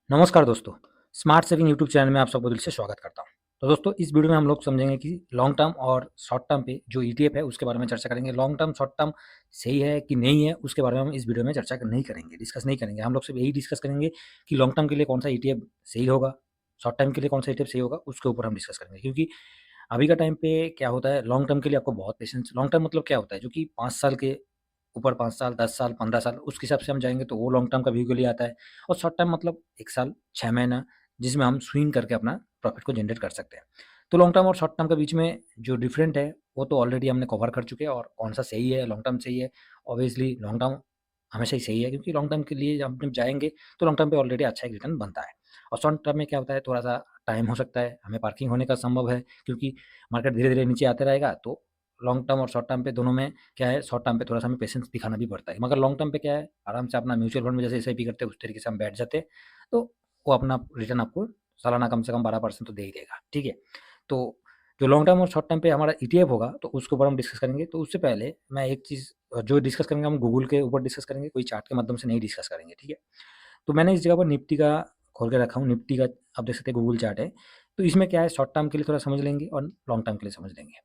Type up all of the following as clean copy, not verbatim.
नमस्कार दोस्तों, smart saving YouTube channel में आप सबको दिल से स्वागत करता हूँ। तो दोस्तों इस वीडियो में हम लोग समझेंगे कि लॉन्ग टर्म और शॉर्ट टर्म पे जो ईटीएफ है उसके बारे में चर्चा करेंगे। लॉन्ग टर्म, शॉर्ट टर्म सही है कि नहीं है उसके बारे में हम इस वीडियो में चर्चा नहीं करेंगे, डिस्कस नहीं करेंगे। हम लोग सिर्फ यही डिस्कस करेंगे कि लॉन्ग टर्म के लिए कौन सा ईटीएफ सही होगा, शॉर्ट टर्म के लिए कौन सा ईटीएफ सही होगा, उसके ऊपर हम डिस्कस करेंगे। क्योंकि अभी का टाइम पे क्या होता है, लॉन्ग टर्म के लिए आपको बहुत पेशेंस। लॉन्ग टर्म मतलब क्या होता है, जो कि 5 साल के ऊपर, 5 साल, 10 साल, 15 साल उसके हिसाब से हम जाएँगे तो वो लॉन्ग टर्म का व्यू के लिए आता है। और शॉर्ट टर्म मतलब 1 साल, 6 महीना जिसमें हम स्विंग करके अपना प्रॉफ़िट को जनरेट कर सकते हैं। तो लॉन्ग टर्म और शॉर्ट टर्म के बीच में जो डिफरेंट है, वो तो ऑलरेडी हमने कवर कर चुके हैं। और कौन-सा सही है, लॉन्ग टर्म सही है, ऑब्वियसली लॉन्ग टर्म हमेशा ही सही है, क्योंकि लॉन्ग टर्म के लिए जब हम जाएँगे तो लॉन्ग टर्म पे ऑलरेडी अच्छा एक रिटर्न बनता है। और शॉर्ट टर्म में क्या होता है, थोड़ा-सा टाइम हो सकता है, हमें पार्किंग होने का संभव है, क्योंकि मार्केट धीरे-धीरे नीचे आते रहेगा। तो लॉन्ग टर्म और शॉर्ट टर्म पे दोनों में क्या है, शॉर्ट टर्म पे थोड़ा-सा हमें पेशेंस दिखाना भी पड़ता है। मगर लॉन्ग टर्म पे क्या है, आराम से अपना म्यूचुअल फंड में जैसे एसआईपी करते हैं उस तरीके से हम बैठ जाते हैं, तो वो अपना रिटर्न आपको सालाना कम से कम 12% तो दे ही देगा, ठीक है? तो जो लॉन्ग टर्म और शॉर्ट टर्म पे हमारा ईटीएफ होगा, तो उसके ऊपर हम डिस्कस करेंगे। तो उससे पहले मैं एक चीज़ जो डिस्कस करेंगे, हम गूगल के ऊपर डिस्कस करेंगे, कोई चार्ट के माध्यम से नहीं डिस्कस करेंगे, ठीक है? तो मैंने इस जगह पर निफ्टी का खोल के रखा हूँ, निफ्टी का आप देख सकते हैं गूगल चार्ट है। तो इसमें क्या है, शॉर्ट टर्म के लिए थोड़ा समझ लेंगे और लॉन्ग टर्म के लिए समझ लेंगे।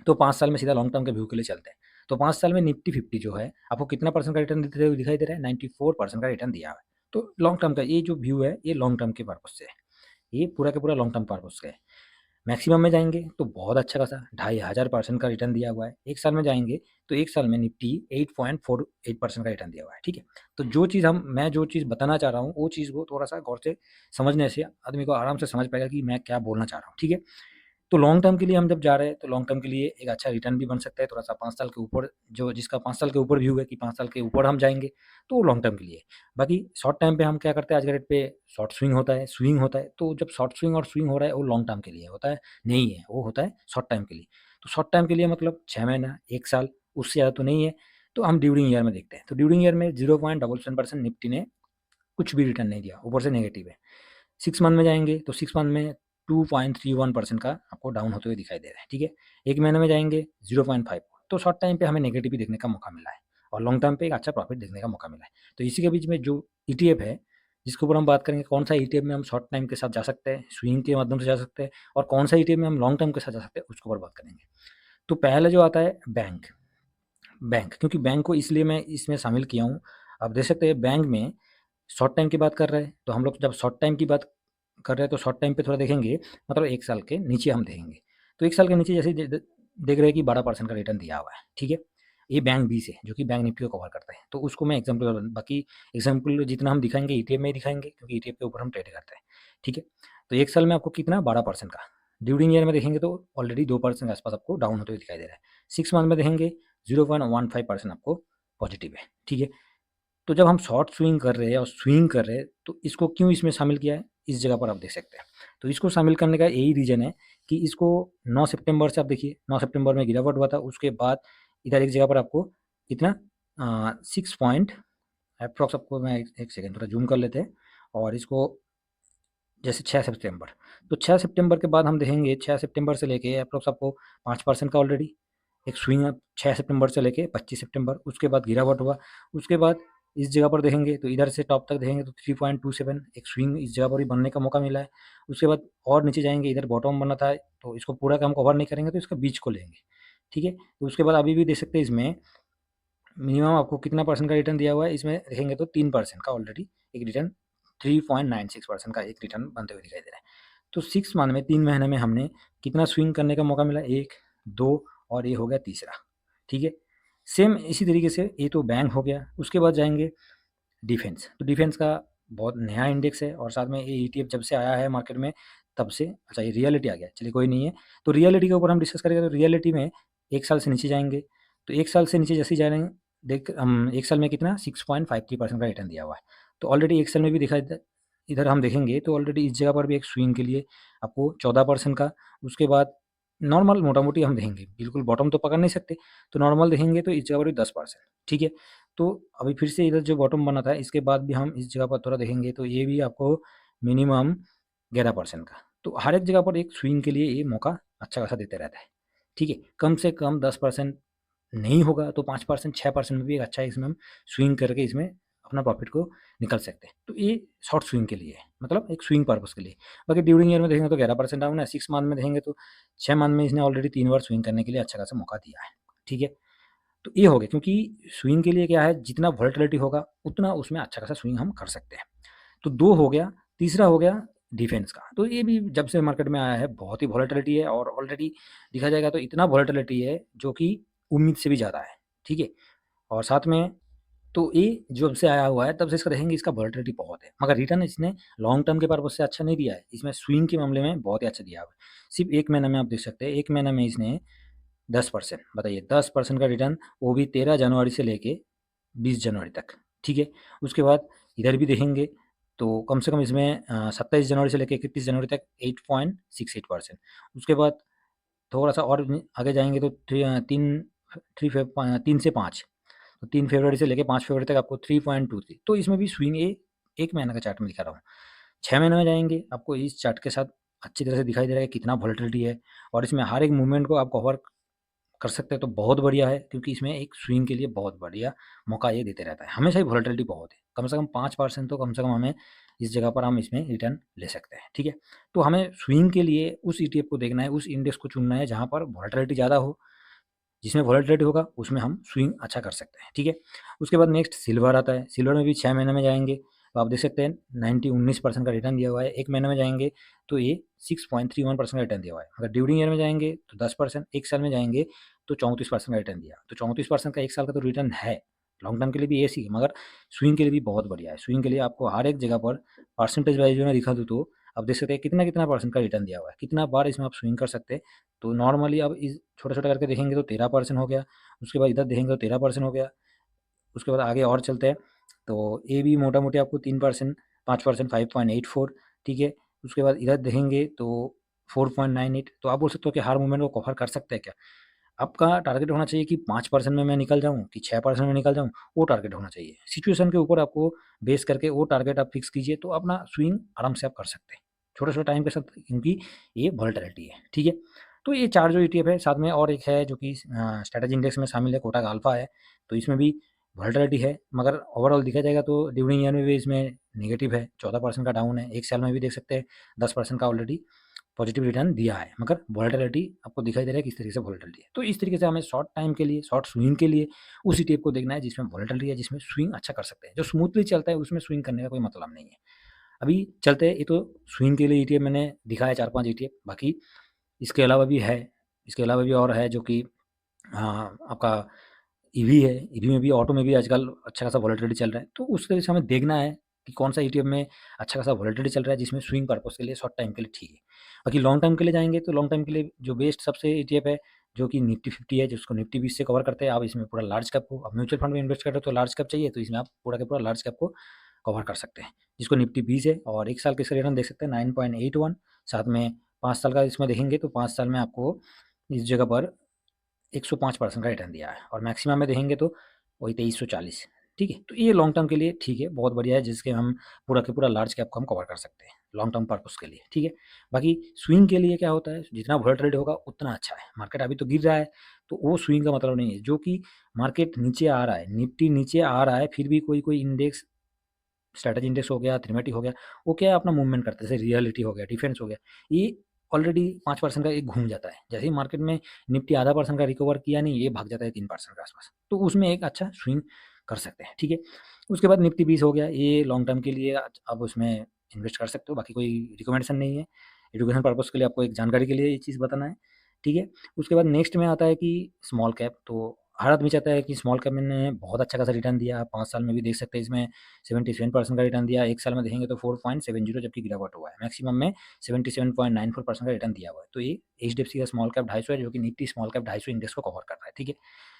तो 5 साल में सीधा लॉन्ग टर्म के व्यू के लिए चलते हैं। तो 5 साल में निफ्टी 50 जो है, आपको कितना परसेंट का रिटर्न देते हुए दिखाई दे रहा है? 94% का रिटर्न दिया हुआ है। तो लॉन्ग टर्म का ये जो व्यू है, ये लॉन्ग टर्म के पर्पज़ से है। ये पूरा का पूरा लॉन्ग टर्म पर्पज़ से है। मैक्सिमम में जाएँगे तो बहुत अच्छा खासा 2500% का रिटर्न दिया हुआ है। 1 साल में जाएँगे तो 1 साल में निफ्टी 8.48% का रिटर्न दिया हुआ है, ठीक है? तो मैं जो चीज़ बताना चाह रहा हूँ, वो चीज़ को थोड़ा-सा गौर से समझने से आदमी को आराम से समझ पाएगा कि मैं क्या बोलना चाह रहा हूँ, ठीक है? तो लॉन्ग टर्म के लिए हम जब जा रहे हैं, तो लॉन्ग टर्म के लिए एक अच्छा रिटर्न भी बन सकता है, थोड़ा-सा 5 साल के ऊपर, जो जिसका 5 साल के ऊपर व्यू है कि 5 साल के ऊपर हम जाएँगे, तो वो लॉन्ग टर्म के लिए है। बाकी शॉर्ट टाइम पे हम क्या करते हैं, आज के डेट पे शॉर्ट स्विंग होता है, तो जब शॉर्ट स्विंग और स्विंग हो रहा है, वो लॉन्ग टर्म के लिए होता है, नहीं है, वो होता है शॉर्ट टाइम के लिए। तो शॉर्ट टाइम के लिए मतलब 6 महीना, 1 साल, उससे ज़्यादा तो नहीं है, तो हम ड्यूरिंग ईयर में देखते हैं। तो ड्यूरिंग ईयर में 0.77% निफ्टी ने कुछ भी रिटर्न नहीं दिया, ऊपर से नेगेटिव है। 6 मंथ में जाएँगे तो 6 मंथ में 2.31% का आपको डाउन होते हुए दिखाई दे रहा है, ठीक है? 1 महीने में जाएँगे 0.5, तो शॉर्ट टाइम पे हमें नेगेटिव ही देखने का मौका मिला है और लॉन्ग टर्म पे एक अच्छा प्रॉफिट देखने का मौका मिला है। तो इसी के बीच में जो ईटीएफ है, जिसके ऊपर हम बात करेंगे, कौन-सा ईटीएफ में हम शॉर्ट टाइम के साथ जा सकते हैं, स्विंग के माध्यम से जा सकते हैं, और कौन-सा ईटीएफ में हम लॉन्ग टर्म के साथ जा सकते हैं, उसके ऊपर बात करेंगे। तो पहला जो आता है बैंक, बैंक क्योंकि बैंक को इसलिए मैं इसमें शामिल किया हूँ, आप देख सकते हैं बैंक में शॉर्ट टाइम की बात कर रहे हैं, तो हम लोग जब शॉर्ट टाइम की बात कर रहे हैं, तो शॉर्ट टाइम पे थोड़ा देखेंगे, मतलब 1 साल के नीचे हम देखेंगे। तो 1 साल के नीचे जैसे देख रहे हैं कि 12% का रिटर्न दिया हुआ है, ठीक है? ये बैंक बी से, जो कि बैंक निफ्टी को कवर करता है। तो उसको मैं एग्ज़ाम्पल, बाकी एग्ज़ाम्पल जितना हम दिखाएँगे ईटीएफ में ही दिखाएँगे, क्योंकि ईटीएफ के ऊपर हम ट्रेड करते हैं, ठीक है? तो 1 साल में आपको कितना, 12% का। ड्यूरिंग ईयर में देखेंगे तो ऑलरेडी 2% के आस-पास आपको डाउन होते हुए दिखाई दे रहा है। 6 मंथ में देखेंगे 0.15% आपको पॉजिटिव है, ठीक है? तो जब हम शॉर्ट स्विंग कर रहे हैं और स्विंग कर रहे हैं, तो इसको क्यों इसमें शामिल किया है, इस जगह पर आप देख सकते हैं। तो इसको शामिल करने का यही रीज़न है कि इसको 9 सितंबर से आप देखिए, 9 सितंबर में गिरावट हुआ था, उसके बाद इधर एक जगह पर आपको कितना 6 पॉइंट एप्रॉक्स, आपको मैं एक सेकंड थोड़ा ज़ूम कर लेते हैं, और इसको जैसे 6 सितंबर, तो 6 सितंबर के बाद हम देखेंगे, 6 सितंबर से लेके एप्रॉक्स आपको 5% का ऑलरेडी एक स्विंग है, 6 सितंबर से लेके 25 सितंबर, उसके बाद गिरावट हुआ। उसके बाद इस जगह पर देखेंगे तो इधर से टॉप तक देखेंगे तो 3.27 एक स्विंग इस जगह पर भी बनने का मौका मिला है। उसके बाद और नीचे जाएँगे, इधर बॉटम बना था, तो इसको पूरा का हम कवर नहीं करेंगे, तो इसका बीच को लेंगे, ठीक है? तो उसके बाद अभी भी देख सकते हैं, इसमें मिनिमम आपको कितना परसेंट का रिटर्न दिया हुआ है, इसमें देखेंगे तो 3% का ऑलरेडी एक रिटर्न, 3.96% का एक रिटर्न बनते हुए दिखाई दे रहा है। तो 6 मंथ में, 3 महीने में हमने कितना स्विंग करने का मौका मिला, 1, 2 और ये हो गया तीसरा, ठीक है? सेम इसी तरीके से ये तो बैंक हो गया, उसके बाद जाएँगे डिफेंस। तो डिफेंस का बहुत नया इंडेक्स है, और साथ में ये ईटीएफ जब से आया है मार्केट में, तब से अच्छा ये रियलिटी आ गया, चलिए कोई नहीं है। तो रियलिटी के ऊपर हम डिस्कस करेंगे, तो रियलिटी में 1 साल से नीचे जाएँगे, तो 1 साल से नीचे जैसे ही जा रहे हैं, 1 साल में कितना 6.53% का रिटर्न दिया हुआ है। तो ऑलरेडी 1 साल में भी दिखा द इधर हम देखेंगे तो ऑलरेडी इस जगह पर भी एक स्विंग के लिए आपको 14% का, उसके बाद नॉर्मल मोटा-मोटी हम देखेंगे, बिल्कुल बॉटम तो पकड़ नहीं सकते, तो नॉर्मल देखेंगे तो इस जगह पर भी 10%, ठीक है? तो अभी फिर से इधर जो बॉटम बना था, इसके बाद भी हम इस जगह पर थोड़ा देखेंगे, तो ये भी आपको मिनिमम 11% का। तो हर एक जगह पर एक स्विंग के लिए ये मौका अच्छा खासा देते रहता है, ठीक है? कम से कम 10% नहीं होगा तो 5%, 6% में भी एक अच्छा इसमें हम स्विंग करके इसमें अपना प्रॉफिट को निकल सकते हैं। तो ये शॉर्ट स्विंग के लिए है, मतलब एक स्विंग पर्पस के लिए। बाकी ड्यूरिंग ईयर में देखेंगे तो 11% डाउन है, 6 मंथ में देखेंगे तो 6 मंथ में इसने ऑलरेडी 3 बार स्विंग करने के लिए अच्छा खासा मौका दिया है, ठीक है। तो ये हो गया, क्योंकि स्विंग के लिए क्या है, जितना वॉलेटिलिटी होगा उतना उसमें अच्छा खासा स्विंग हम कर सकते हैं। तो 2 हो गया, तीसरा हो गया डिफेंस का। तो ये भी जब से मार्केट में आया है बहुत ही वॉलेटिलिटी है, और ऑलरेडी देखा जाएगा तो इतना वॉलेटिलिटी है जो कि उम्मीद से भी ज़्यादा है, ठीक है। और साथ में तो ये जब से आया हुआ है तब से इसका देखेंगे इसका वॉलेटिलिटी बहुत है, मगर रिटर्न इसने लॉन्ग टर्म के पर्पज से अच्छा नहीं दिया है, इसमें स्विंग के मामले में बहुत ही अच्छा दिया है। सिर्फ 1 महीने में आप देख सकते हैं, 1 महीने में इसने 10%, बताइए 10% का रिटर्न, वो भी 13 जनवरी से लेके 20 जनवरी तक, ठीक है। उसके बाद इधर भी देखेंगे तो कम से कम इसमें 27 जनवरी से लेकर 31 जनवरी तक 8.68%। उसके बाद थोड़ा-सा और आगे जाएँगे तो 3 से 5, तो 3 फरवरी से लेके 5 फरवरी तक आपको 3.23, तो इसमें भी स्विंग 1 महीने का चार्ट में दिखा रहा हूँ। 6 महीने में जाएँगे, आपको इस चार्ट के साथ अच्छी तरह से दिखाई दे रहा है कि कितना वॉलेटिलिटी है, और इसमें हर एक मूवमेंट को आप कवर कर सकते हैं, तो बहुत बढ़िया है, क्योंकि इसमें एक स्विंग के लिए बहुत बढ़िया मौका ये देते रहता है। हमेशा ही वॉलेटिलिटी बहुत है, कम से कम 5% तो कम से कम हमें इस जगह पर हम इसमें रिटर्न ले सकते हैं, ठीक है। तो हमें स्विंग के लिए उस ईटीएफ को देखना है, उस इंडेक्स को चुनना है जहाँ पर वॉलेटिलिटी ज़्यादा हो, जिसमें वॉलेटिलिटी होगा उसमें हम स्विंग अच्छा कर सकते हैं, ठीक है। उसके बाद नेक्स्ट सिल्वर आता है, सिल्वर में भी 6 महीने में जाएँगे तो आप देख सकते हैं 19% का रिटर्न दिया हुआ है। 1 महीने में जाएँगे तो ये 6.31% का रिटर्न दिया हुआ है। अगर ड्यूरिंग ईयर में जाएँगे तो 10%, 1 साल में जाएँगे तो 34% का रिटर्न दिया। तो 34% का 1 साल का तो रिटर्न है, लॉन्ग टर्म के लिए भी ऐसी है, मगर स्विंग के लिए भी बहुत बढ़िया है। स्विंग के लिए आपको हर एक जगह पर परसेंटेज वाइज़ मैं दिखा दूँ तो आप देख सकते हैं कितना-कितना परसेंट का रिटर्न दिया हुआ है, कितना बार इसमें आप स्विंग कर सकते हैं। तो नॉर्मली अब इस छोटा-छोटा करके देखेंगे तो 13% हो गया, उसके बाद इधर देखेंगे तो 13% हो गया, उसके बाद आगे और चलते हैं, तो ये भी मोटा-मोटी आपको 3%, 5%, 5.84, ठीक है। उसके बाद इधर देखेंगे तो 4.98, तो आप बोल सकते हो कि हर मूवमेंट को कवर कर सकते हैं क्या? आपका टारगेट होना चाहिए कि 5% में मैं निकल जाऊँ कि 6% में निकल जाऊँ, वो टारगेट होना चाहिए। सिचुएशन के ऊपर आपको बेस करके वो टारगेट आप फिक्स कीजिए, तो अपना स्विंग आराम से आप कर सकते हैं, छोटे-छोटे टाइम के साथ, क्योंकि ये वोलेटिलिटी है, ठीक है। तो ये 4 जो ईटीएफ है, साथ में और एक है जो कि स्ट्रैटेजी इंडेक्स में शामिल है, कोटक अल्फा है, तो इसमें भी वोलेटिलिटी है, मगर ओवरऑल देखा जाएगा तो ड्यूरिंग ईयर में भी इसमें नेगेटिव है, 14% का डाउन है। 1 साल में भी देख सकते हैं 10% का ऑलरेडी पॉजिटिव रिटर्न दिया है, मगर वोलेटिलिटी आपको दिखाई दे रहा है किस तरीके से वोलेटिलिटी है। तो इस तरीके से हमें शॉर्ट टाइम के लिए, शॉर्ट स्विंग के लिए उस ईटीएफ को देखना है जिसमें वोलेटिलिटी है, जिसमें स्विंग अच्छा कर सकते हैं। जो स्मूथली चलता है उसमें स्विंग करने का कोई मतलब नहीं है। अभी चलते हैं, ये तो स्विंग के लिए ईटीएफ मैंने दिखाया 4-5 ईटीएफ, बाकी इसके अलावा भी है, इसके अलावा भी और है जो कि आपका ईवी है, ईवी में भी, ऑटो में भी आजकल अच्छा खासा वोलेटिलिटी चल रहा है। तो उस तरह से हमें देखना है कि कौन-सा ईटीएफ में अच्छा खासा वोलेटिलिटी चल रहा है, जिसमें स्विंग पर्पज़ के लिए शॉर्ट टाइम के लिए ठीक है। बाकी लॉन्ग टर्म के लिए जाएँगे तो लॉन्ग टर्म के लिए जो बेस्ट सबसे ईटीएफ है, जो कि निफ्टी 50 है, जिसको निफ्टी 20 से कवर करते हैं। आप इसमें पूरा लार्ज कैप को, अब म्यूचुअल फंड में इन्वेस्ट कर रहे हो तो लार्ज कैप चाहिए, तो इसमें आप पूरा का पूरा लार्ज कैप को कवर कर सकते हैं, जिसको निफ्टी 20 है, और 1 साल के इसका रिटर्न देख सकते हैं 9.81, साथ में 5 साल का इसमें देखेंगे तो 5 साल में आपको इस जगह पर 105% का रिटर्न दिया है, और मैक्सिमम में देखेंगे तो वही 2340, ठीक है। तो ये लॉन्ग टर्म के लिए ठीक है, बहुत बढ़िया है, जिसके हम पूरा के पूरा लार्ज कैप को हम कवर कर सकते हैं लॉन्ग टर्म पर्पज़ के लिए, ठीक है। बाकी स्विंग के लिए क्या होता है, जितना वोलेटिलिटी होगा उतना अच्छा है। मार्केट अभी तो गिर रहा है, तो वो स्विंग का मतलब नहीं है। जो कि मार्केट नीचे आ रहा है, निफ्टी नीचे आ रहा है, फिर भी कोई-कोई इंडेक्स, स्ट्रैटेजी इंडेक्स हो गया, थीमेटिक हो गया, वो क्या है अपना मूवमेंट करते हैं, जैसे रियलिटी हो गया, डिफेंस हो गया, ये ऑलरेडी 5% का एक घूम जाता है। जैसे ही मार्केट में निफ्टी आधा परसेंट का रिकवर किया नहीं, ये भाग जाता है 3% के आसपास, तो उसमें एक अच्छा स्विंग कर सकते हैं, ठीक है। उसके बाद निफ्टी 20 हो गया, ये लॉन्ग टर्म के लिए आप उसमें इन्वेस्ट कर सकते हो, बाकी कोई रिकमेंडेशन नहीं है, एजुकेशन पर्पज़ के लिए आपको एक जानकारी के लिए ये चीज़ बताना है, ठीक है। उसके बाद नेक्स्ट में आता है कि स्मॉल कैप, तो हर आदमी चाहता है कि स्मॉल कैप ने बहुत अच्छा खासा रिटर्न दिया, 5 साल में भी देख सकते हैं इसमें 77% का रिटर्न दिया, 1 साल में देखेंगे तो 4.70, जबकि गिरावट हुआ है। मैक्सिमम में 77.94% का रिटर्न दिया हुआ है। तो ये एचडीएफसी का स्मॉल कैप 250 है, जो कि निफ्टी स्मॉल कैप 250 इंडेक्स को कवर कर रहा है, ठीक है।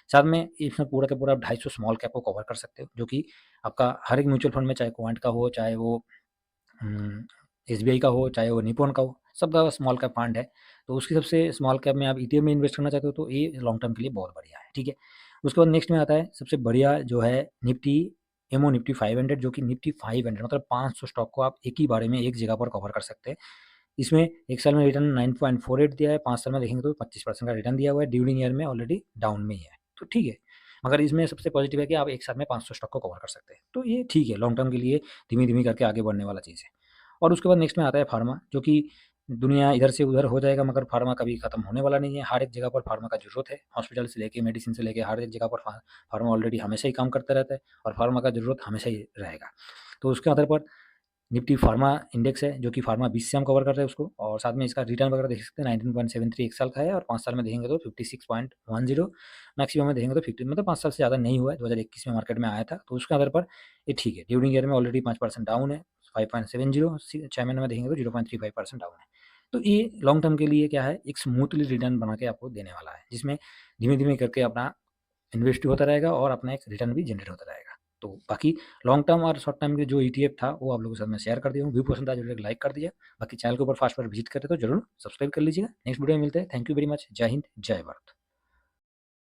साथ में इसमें पूरा का पूरा आप 250 स्मॉल कैप को कवर कर सकते हो, जो कि आपका हर एक म्यूचुअल फंड में, चाहे क्वांट का हो, चाहे वो एसबीआई का हो, चाहे वो निपॉन का हो, सबका स्मॉल कैप फंड है। तो उसकी सबसे स्मॉल कैप में आप ईटीएफ में इन्वेस्ट करना चाहते हो तो ये लॉन्ग टर्म के लिए बहुत बढ़िया है, ठीक है। उसके बाद नेक्स्ट में आता है सबसे बढ़िया जो है निफ्टी, एमओ निफ्टी 500, जो कि निफ्टी 500 मतलब 500 स्टॉक को आप एक ही बारे में एक जगह पर कवर कर सकते हैं। इसमें 1 साल में रिटर्न 9.48 दिया है, 5 साल में देखेंगे तो 25% का रिटर्न दिया हुआ है, ड्यूरिंग ईयर में ऑलरेडी डाउन में ही है। तो ठीक है, मगर इसमें सबसे पॉजिटिव है कि आप एक साथ में 500 स्टॉक को कवर कर सकते हैं। तो ये ठीक है, लॉन्ग टर्म के लिए धीमी-धीमी करके आगे बढ़ने वाला चीज़ है। और उसके बाद नेक्स्ट में आता है फार्मा, जो कि दुनिया इधर से उधर हो जाएगा मगर फार्मा कभी खत्म होने वाला नहीं है। हर एक जगह पर फार्मा का ज़रूरत है, हॉस्पिटल से लेके मेडिसिन से लेके हर एक जगह पर फार्मा ऑलरेडी हमेशा ही काम करता रहता है और फार्मा का ज़रूरत हमेशा ही रहेगा। तो उसके आधार पर निफ्टी फार्मा इंडेक्स है, जो कि फार्मा 20 से हम कवर कर रहे हैं उसको, और साथ में इसका रिटर्न वगैरह देख सकते हैं 19.73 1 साल का है, और 5 साल में देखेंगे तो 56.10, मैक्सिमम में देखेंगे तो 50, मतलब 5 साल से ज़्यादा नहीं हुआ है, 2021 में मार्केट में आया था, तो उसके आधार पर ये ठीक है। ड्यूरिंग ईयर में ऑलरेडी 5% डाउन है, 5.70, 6 महीने में देखेंगे तो 0.35% डाउन है। तो ये लॉन्ग टर्म के लिए क्या है, एक स्मूथली रिटर्न बना के आपको देने वाला है, जिसमें धीमे-धीमे करके अपना इन्वेस्ट भी होता रहेगा और अपना एक रिटर्न भी जनरेट होता रहेगा। तो बाकी लॉन्ग टर्म और शॉर्ट टर्म के जो ईटीएफ था वो आप लोगों के साथ मैं शेयर कर दिया हूँ। व्यू पसंद आया ज़रूर लाइक कर दीजिए। बाकी चैनल के ऊपर फास्ट पर विजिट करें तो ज़रूर सब्सक्राइब कर लीजिएगा। नेक्स्ट वीडियो में मिलते हैं। Thank you very much. जय हिंद, जय भारत।